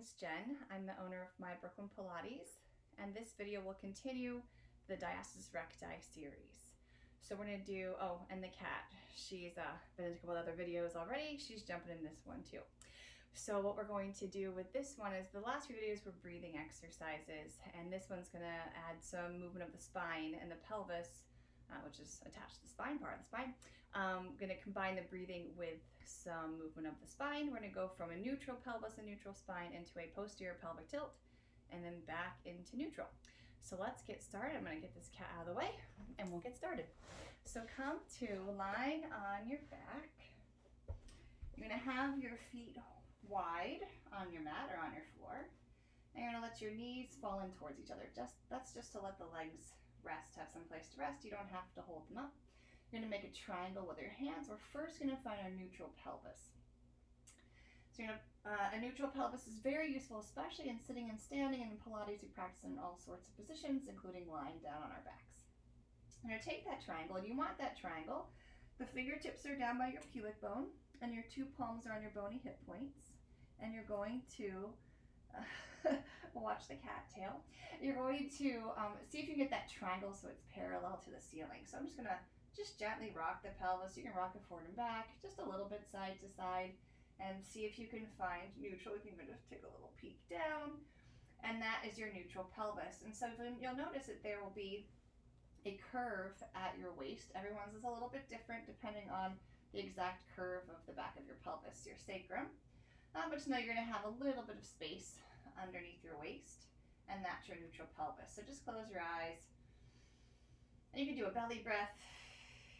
is Jen. I'm the owner of My Brooklyn Pilates, and this video will continue the Diastasis Recti series. So we're gonna do, oh, and the cat. She's been in a couple of other videos already. She's jumping in this one too. So what we're going to do with this one is the last few videos were breathing exercises, and this one's gonna add some movement of the spine and the pelvis, which is attached to the spine, part of the spine. Going to combine the breathing with some movement of the spine. We're going to go from a neutral pelvis and neutral spine into a posterior pelvic tilt, and then back into neutral. So let's get started. I'm going to get this cat out of the way, and we'll get started. So come to lying on your back. You're going to have your feet wide on your mat or on your floor. And you're going to let your knees fall in towards each other. That's just to let the legs rest, have some place to rest. You don't have to hold them up. You're going to make a triangle with your hands. We're first going to find our neutral pelvis. So a neutral pelvis is very useful, especially in sitting and standing, and in Pilates we practice in all sorts of positions, including lying down on our backs. You're going to take that triangle, and you want that triangle. The fingertips are down by your pubic bone, and your two palms are on your bony hip points, and you're going to watch the cattail. You're going to see if you can get that triangle so it's parallel to the ceiling. So I'm just going to gently rock the pelvis. You can rock it forward and back, just a little bit side to side, and see if you can find neutral. You can just take a little peek down, and that is your neutral pelvis. And so you'll notice that there will be a curve at your waist. Everyone's is a little bit different depending on the exact curve of the back of your pelvis, your sacrum. But just know you're going to have a little bit of space underneath your waist, and that's your neutral pelvis. So just close your eyes, and you can do a belly breath.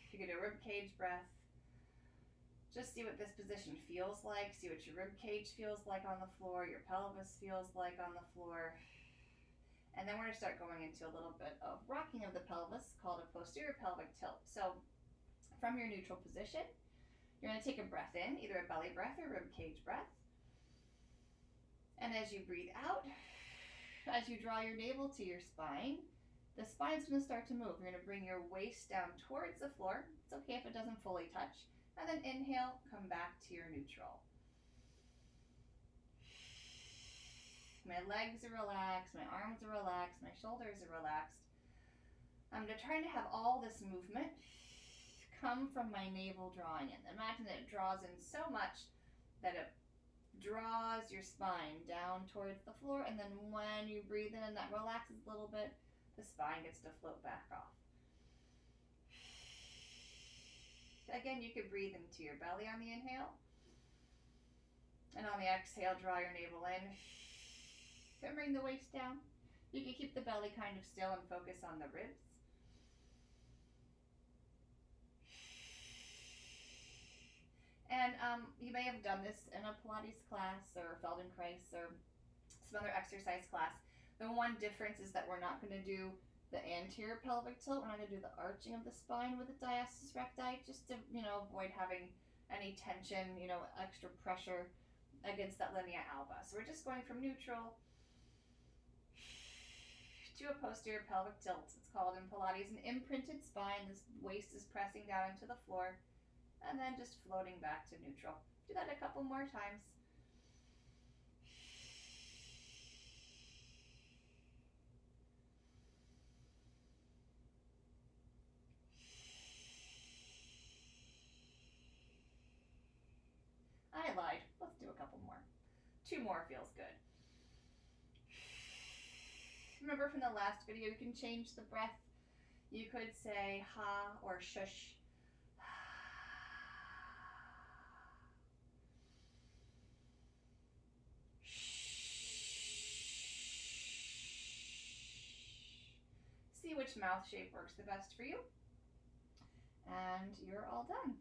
You can do a rib cage breath. Just see what this position feels like. See what your rib cage feels like on the floor, your pelvis feels like on the floor. And then we're going to start going into a little bit of rocking of the pelvis called a posterior pelvic tilt. So from your neutral position, you're going to take a breath in, either a belly breath or rib cage breath. And as you breathe out, as you draw your navel to your spine, the spine's going to start to move. You're going to bring your waist down towards the floor. It's okay if it doesn't fully touch. And then inhale, come back to your neutral. My legs are relaxed, my arms are relaxed, my shoulders are relaxed. I'm trying to have all this movement come from my navel drawing in. Imagine that it draws in so much that it draws your spine down towards the floor, and then when you breathe in and that relaxes a little bit, the spine gets to float back off. Again, you could breathe into your belly on the inhale, and on the exhale, draw your navel in and bring the waist down. You can keep the belly kind of still and focus on the ribs. And you may have done this in a Pilates class or Feldenkrais or some other exercise class. The one difference is that we're not going to do the anterior pelvic tilt. We're not going to do the arching of the spine with the Diastasis Recti, just to avoid having any tension, extra pressure against that linea alba. So we're just going from neutral to a posterior pelvic tilt. It's called in Pilates an imprinted spine. This waist is pressing down into the floor, and then just floating back to neutral. Do that a couple more times. I lied. Let's do a couple more. 2 more feels good. Remember from the last video, you can change the breath. You could say ha or shush. See which mouth shape works the best for you. And you're all done.